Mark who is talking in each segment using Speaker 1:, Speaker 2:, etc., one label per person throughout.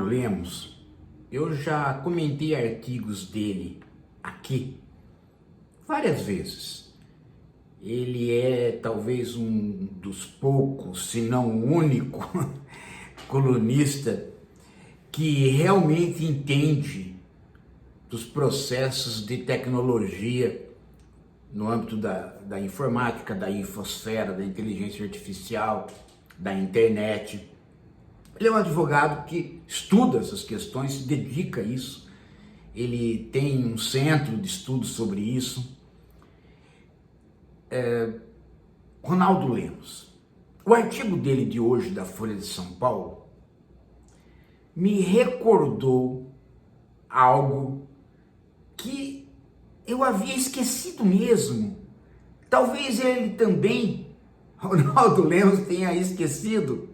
Speaker 1: Lemos, eu já comentei artigos dele aqui várias vezes. Ele é talvez um dos poucos, se não o único, colunista que realmente entende dos processos de tecnologia no âmbito da informática, da infosfera, da inteligência artificial, da internet. Ele é um advogado que estuda essas questões, se dedica a isso. Ele tem um centro de estudos sobre isso. Ronaldo Lemos. O artigo dele de hoje, da Folha de São Paulo, me recordou algo que eu havia esquecido mesmo. Talvez ele também, Ronaldo Lemos, tenha esquecido,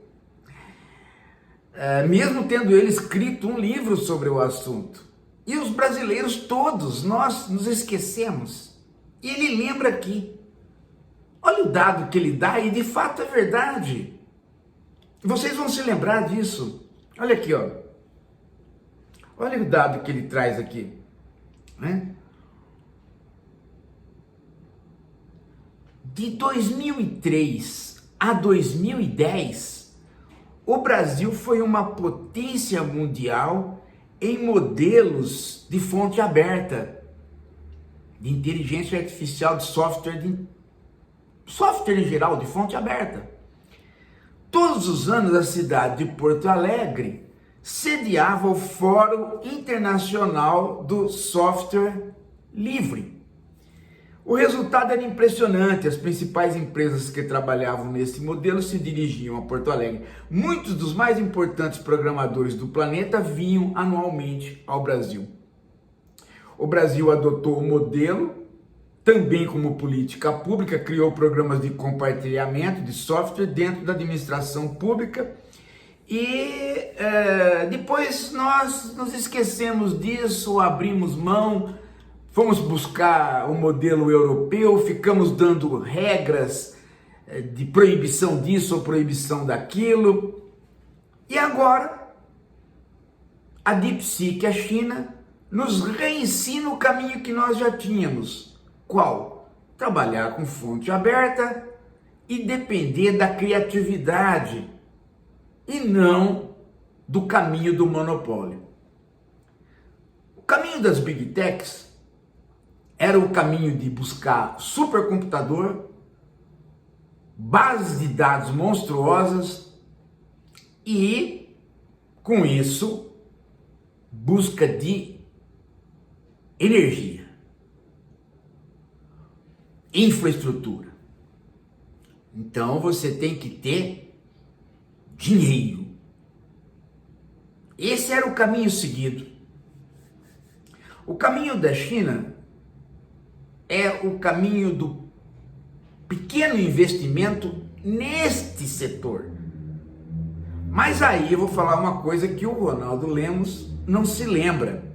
Speaker 1: mesmo tendo ele escrito um livro sobre o assunto. E os brasileiros todos, nós nos esquecemos. E ele lembra aqui. Olha o dado que ele dá e de fato é verdade. Vocês vão se lembrar disso. Olha aqui, ó. Olha o dado que ele traz aqui, né? De 2003 a 2010, o Brasil foi uma potência mundial em modelos de fonte aberta, de inteligência artificial, de software em geral, de fonte aberta. Todos os anos a cidade de Porto Alegre sediava o Fórum Internacional do Software Livre. O resultado era impressionante. As principais empresas que trabalhavam nesse modelo se dirigiam a Porto Alegre. Muitos dos mais importantes programadores do planeta vinham anualmente ao Brasil. O Brasil adotou o modelo também como política pública, criou programas de compartilhamento de software dentro da administração pública e depois nós nos esquecemos disso, abrimos mão, fomos buscar o modelo europeu, ficamos dando regras de proibição disso ou proibição daquilo. E agora, a DeepSeek, a China, nos reensina o caminho que nós já tínhamos. Qual? Trabalhar com fonte aberta e depender da criatividade e não do caminho do monopólio. O caminho das Big Techs era o caminho de buscar supercomputador, bases de dados monstruosas e, com isso, busca de energia, infraestrutura. Então você tem que ter dinheiro. Esse era o caminho seguido. O caminho da China é o caminho do pequeno investimento neste setor. Mas aí eu vou falar uma coisa que o Ronaldo Lemos não se lembra.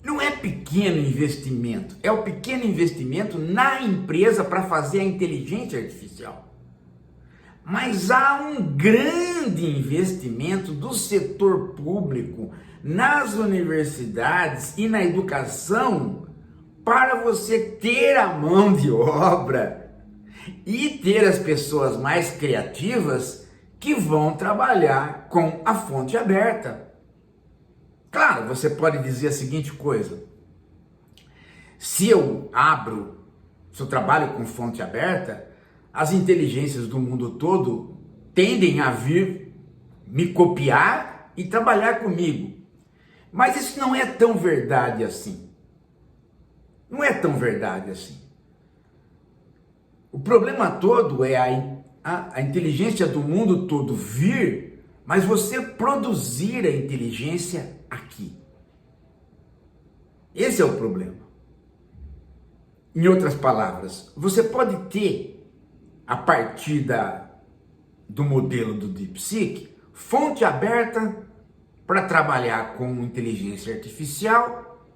Speaker 1: Não é pequeno investimento, é o pequeno investimento na empresa para fazer a inteligência artificial. Mas há um grande investimento do setor público nas universidades e na educação para você ter a mão de obra e ter as pessoas mais criativas que vão trabalhar com a fonte aberta. Claro, você pode dizer a seguinte coisa: se eu trabalho com fonte aberta, as inteligências do mundo todo tendem a vir me copiar e trabalhar comigo. Mas isso não é tão verdade assim. Não é tão verdade assim. O problema todo é a inteligência do mundo todo vir, mas você produzir a inteligência aqui. Esse é o problema. Em outras palavras, você pode ter, a partir do modelo do DeepSeek, fonte aberta para trabalhar com inteligência artificial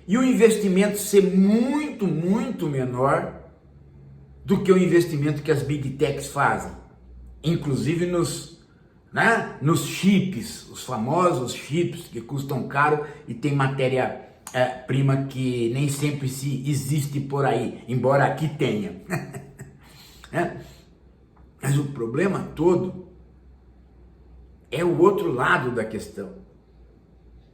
Speaker 1: e o investimento ser muito, muito menor do que o investimento que as Big Techs fazem, inclusive nos né? Nos chips, os famosos chips que custam caro e tem matéria-prima que nem sempre se existe por aí, embora aqui tenha. Né? Mas o problema todo é o outro lado da questão.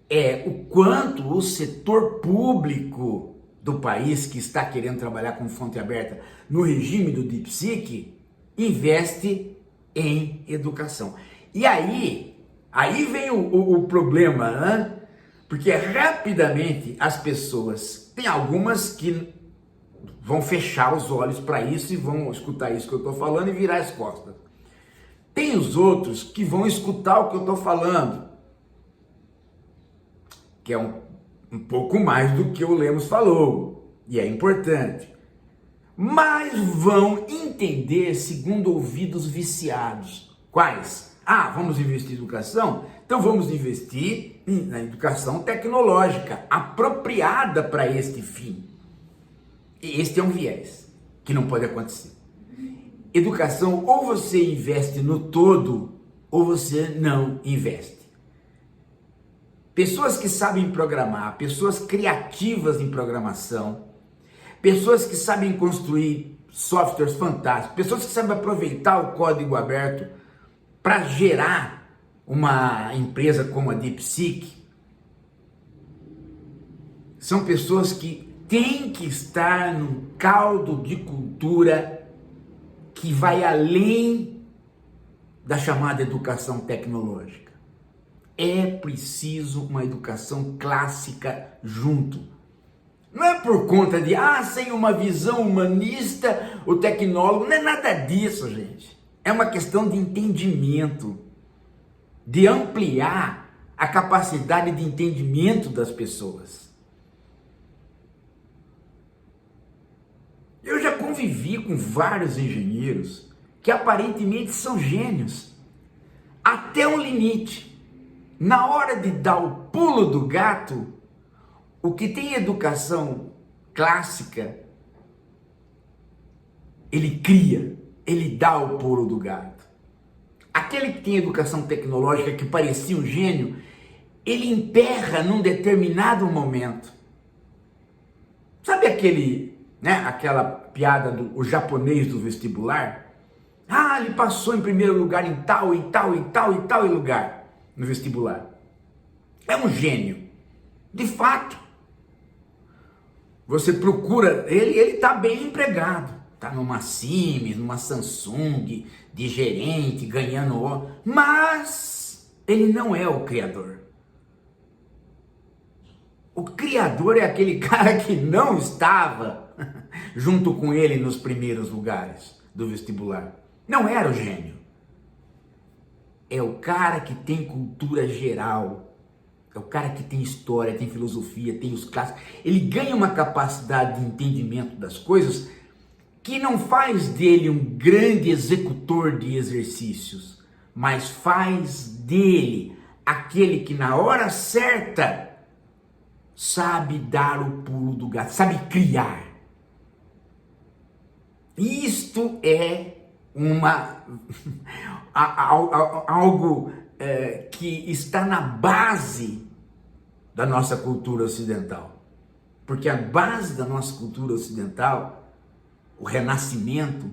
Speaker 1: É o quanto o setor público do país que está querendo trabalhar com fonte aberta no regime do DeepSeek investe em educação. E aí vem o problema, né? Porque rapidamente as pessoas, tem algumas que vão fechar os olhos para isso e vão escutar isso que eu estou falando e virar as costas. Tem os outros que vão escutar o que eu estou falando, que é um pouco mais do que o Lemos falou, e é importante, mas vão entender segundo ouvidos viciados. Quais? Vamos investir em educação? Então vamos investir na educação tecnológica, apropriada para este fim. E este é um viés que não pode acontecer. Educação, ou você investe no todo, ou você não investe. Pessoas que sabem programar, pessoas criativas em programação, pessoas que sabem construir softwares fantásticos, pessoas que sabem aproveitar o código aberto para gerar uma empresa como a DeepSeek, são pessoas que têm que estar num caldo de cultura que vai além da chamada educação tecnológica. É preciso uma educação clássica junto. Não é por conta de, sem uma visão humanista, o tecnólogo, não é nada disso, gente. É uma questão de entendimento, de ampliar a capacidade de entendimento das pessoas. Eu já convivi com vários engenheiros que aparentemente são gênios, até um limite. Na hora de dar o pulo do gato, o que tem educação clássica, ele cria, ele dá o pulo do gato. Aquele que tem educação tecnológica que parecia um gênio, ele emperra num determinado momento. Sabe aquela piada do japonês do vestibular? Ele passou em primeiro lugar em tal lugar no vestibular. É um gênio. De fato. Você procura, ele está bem empregado. Está numa Siemens, numa Samsung, de gerente, ganhando... Mas ele não é o criador. O criador é aquele cara que não estava junto com ele nos primeiros lugares do vestibular. Não era o gênio. É o cara que tem cultura geral. É o cara que tem história, tem filosofia, tem os clássicos. Ele ganha uma capacidade de entendimento das coisas que não faz dele um grande executor de exercícios, mas faz dele aquele que na hora certa sabe dar o pulo do gato, sabe criar. Isto é algo que está na base da nossa cultura ocidental. Porque a base da nossa cultura ocidental, o Renascimento,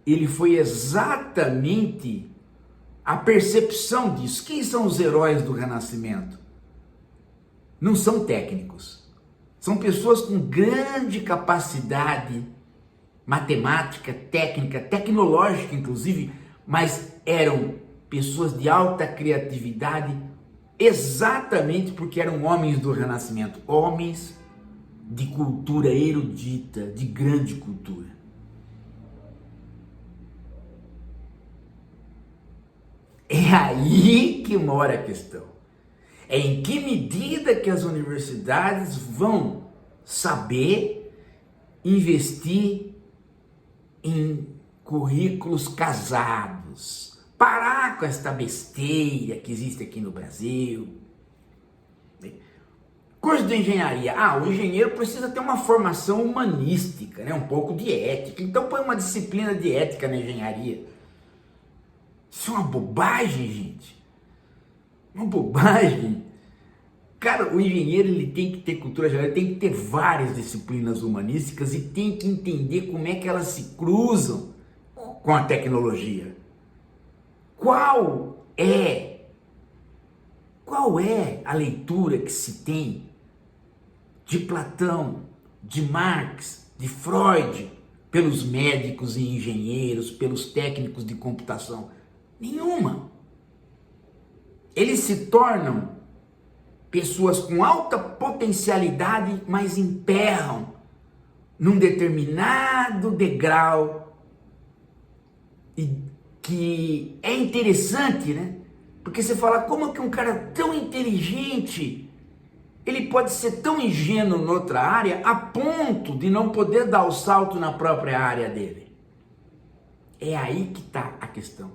Speaker 1: ele foi exatamente a percepção disso. Quem são os heróis do Renascimento? Não são técnicos. São pessoas com grande capacidade matemática, técnica, tecnológica inclusive, mas eram pessoas de alta criatividade exatamente porque eram homens do Renascimento, homens de cultura erudita, de grande cultura. É aí que mora a questão. É em que medida que as universidades vão saber investir em currículos casados, parar com esta besteira que existe aqui no Brasil. Curso de engenharia. O engenheiro precisa ter uma formação humanística, né? Um pouco de ética. Então põe uma disciplina de ética na engenharia. Isso é uma bobagem, gente. Uma bobagem. Cara, o engenheiro ele tem que ter cultura geral, ele tem que ter várias disciplinas humanísticas e tem que entender como é que elas se cruzam com a tecnologia. Qual é a leitura que se tem de Platão, de Marx, de Freud, pelos médicos e engenheiros, pelos técnicos de computação? Nenhuma. Eles se tornam pessoas com alta potencialidade, mas emperram num determinado degrau, e que é interessante, né? Porque você fala, como que um cara tão inteligente, ele pode ser tão ingênuo noutra área, a ponto de não poder dar o salto na própria área dele? É aí que está a questão.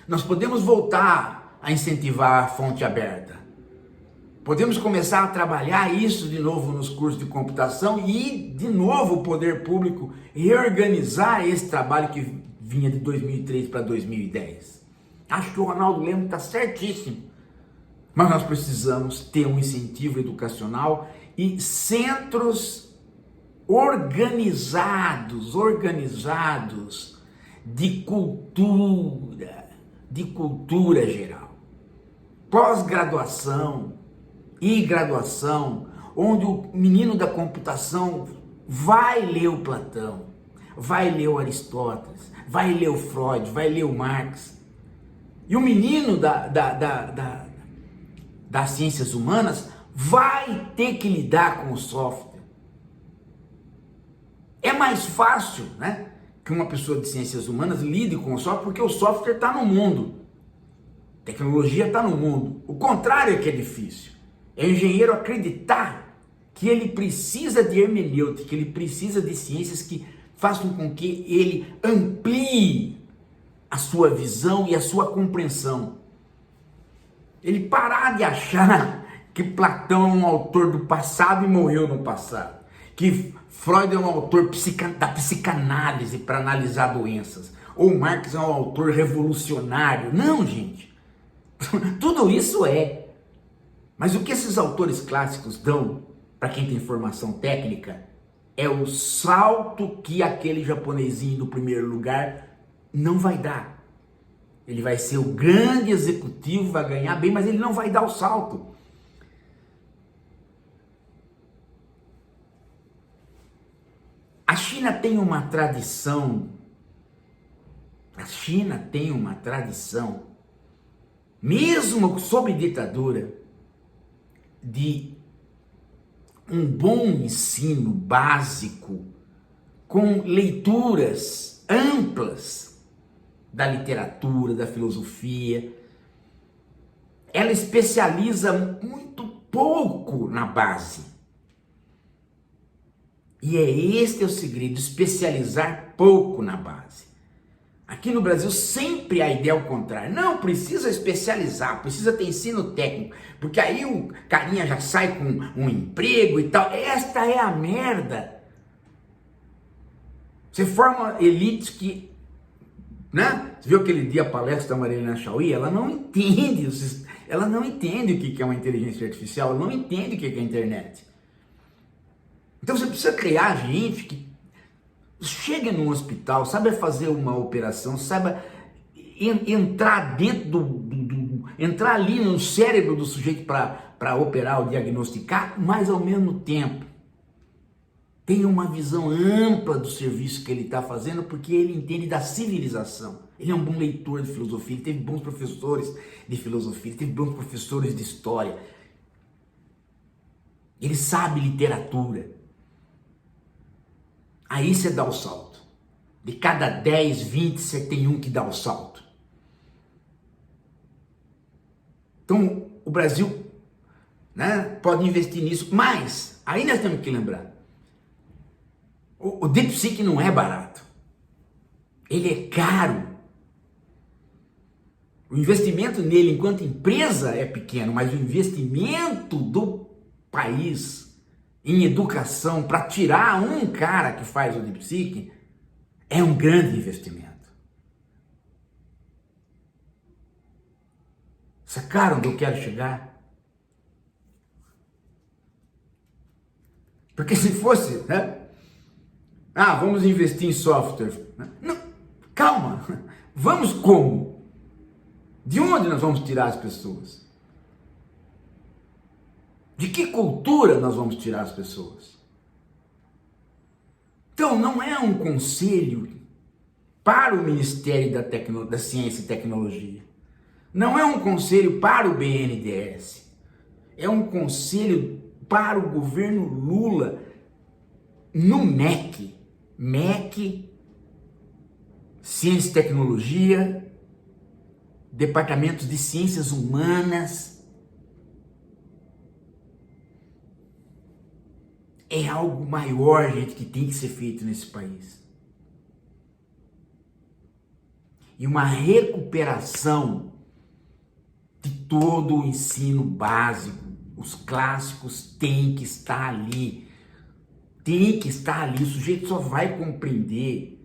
Speaker 1: Nós podemos voltar a incentivar a fonte aberta. Podemos começar a trabalhar isso de novo nos cursos de computação e, de novo, o poder público reorganizar esse trabalho que vinha de 2003 para 2010. Acho que o Ronaldo Lemos está certíssimo. Mas nós precisamos ter um incentivo educacional e centros organizados de cultura geral. Pós-graduação e graduação, onde o menino da computação vai ler o Platão, vai ler o Aristóteles, vai ler o Freud, vai ler o Marx. E o menino das ciências humanas vai ter que lidar com o software. É mais fácil, né, que uma pessoa de ciências humanas lide com o software, porque o software está no mundo. A tecnologia está no mundo. O contrário é que é difícil. É o engenheiro acreditar que ele precisa de hermenêutica, que ele precisa de ciências que façam com que ele amplie a sua visão e a sua compreensão. Ele parar de achar que Platão é um autor do passado e morreu no passado, que Freud é um autor da psicanálise para analisar doenças, ou Marx é um autor revolucionário. Não, gente. Tudo isso é. Mas o que esses autores clássicos dão para quem tem formação técnica é o salto que aquele japonesinho do primeiro lugar não vai dar. Ele vai ser o grande executivo, vai ganhar bem, mas ele não vai dar o salto. A China tem uma tradição, mesmo sob ditadura, de um bom ensino básico, com leituras amplas da literatura, da filosofia. Ela especializa muito pouco na base. E é este o segredo, especializar pouco na base. Aqui no Brasil sempre a ideia é o contrário. Não, precisa especializar, precisa ter ensino técnico, porque aí o carinha já sai com um emprego e tal. Esta é a merda. Você forma elites que, né? Você viu aquele dia a palestra da Marilena Chauí? Ela não entende o que é uma inteligência artificial, ela não entende o que é a internet. Então você precisa criar gente que chegue num hospital, saiba fazer uma operação, saiba entrar dentro entrar ali no cérebro do sujeito para operar ou diagnosticar, mas ao mesmo tempo tenha uma visão ampla do serviço que ele está fazendo, porque ele entende da civilização. Ele é um bom leitor de filosofia, ele teve bons professores de filosofia, ele teve bons professores de história. Ele sabe literatura. Aí você dá o salto. De cada 10, 20, você tem um que dá o salto. Então, o Brasil, né, pode investir nisso, mas aí nós temos que lembrar. O DeepSeek não é barato. Ele é caro. O investimento nele enquanto empresa é pequeno, mas o investimento do país em educação para tirar um cara que faz o DeepSeek é um grande investimento. Sacaram onde eu quero chegar? Porque se fosse, né? Ah, vamos investir em software. Não, calma. Vamos como? De onde nós vamos tirar as pessoas? De que cultura nós vamos tirar as pessoas? Então, não é um conselho para o Ministério da Ciência e Tecnologia. Não é um conselho para o BNDES. É um conselho para o governo Lula no MEC. MEC, Ciência e Tecnologia, Departamentos de Ciências Humanas. É algo maior, gente, que tem que ser feito nesse país. E uma recuperação de todo o ensino básico. Os clássicos têm que estar ali. Tem que estar ali. O sujeito só vai compreender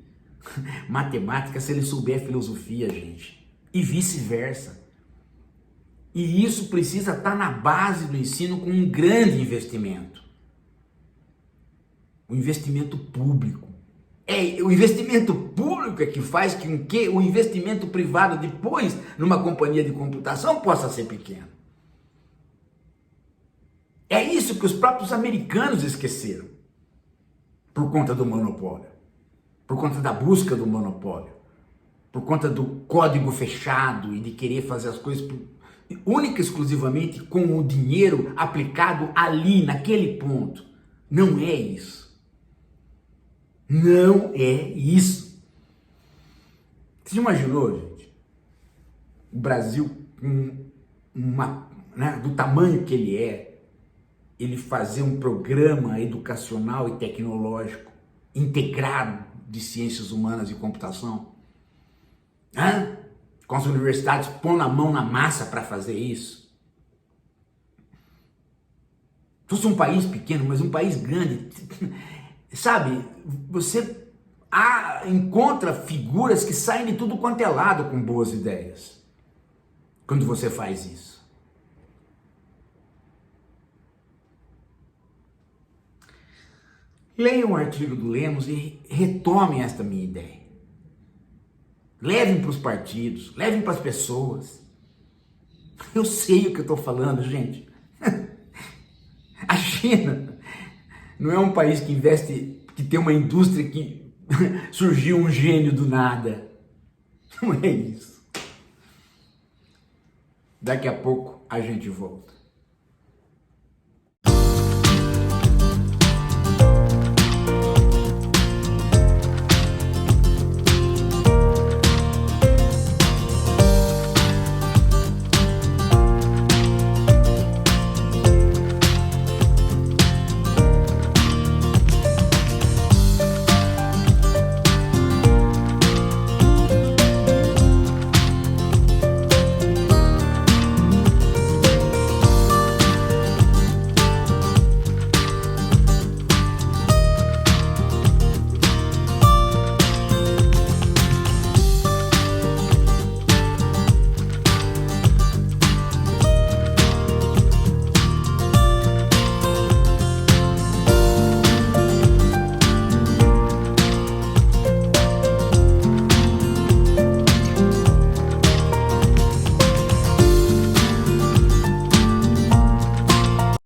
Speaker 1: matemática se ele souber filosofia, gente. E vice-versa. E isso precisa estar na base do ensino com um grande investimento. O investimento público. O investimento público é que faz com que o investimento privado depois, numa companhia de computação, possa ser pequeno. É isso que os próprios americanos esqueceram. Por conta do monopólio. Por conta da busca do monopólio. Por conta do código fechado e de querer fazer as coisas única e exclusivamente com o dinheiro aplicado ali, naquele ponto. Não é isso. Não é isso. Você imaginou, gente? O Brasil, do tamanho que ele fazer um programa educacional e tecnológico integrado de ciências humanas e computação? Com as universidades pondo a mão na massa para fazer isso? Fosse um país pequeno, mas um país grande, sabe, você encontra figuras que saem de tudo quanto é lado com boas ideias, quando você faz isso. Leiam o artigo do Lemos e retomem esta minha ideia. Levem para os partidos, levem para as pessoas. Eu sei o que eu estou falando, gente. A China não é um país que investe, que tem uma indústria que surgiu um gênio do nada. Não é isso. Daqui a pouco a gente volta.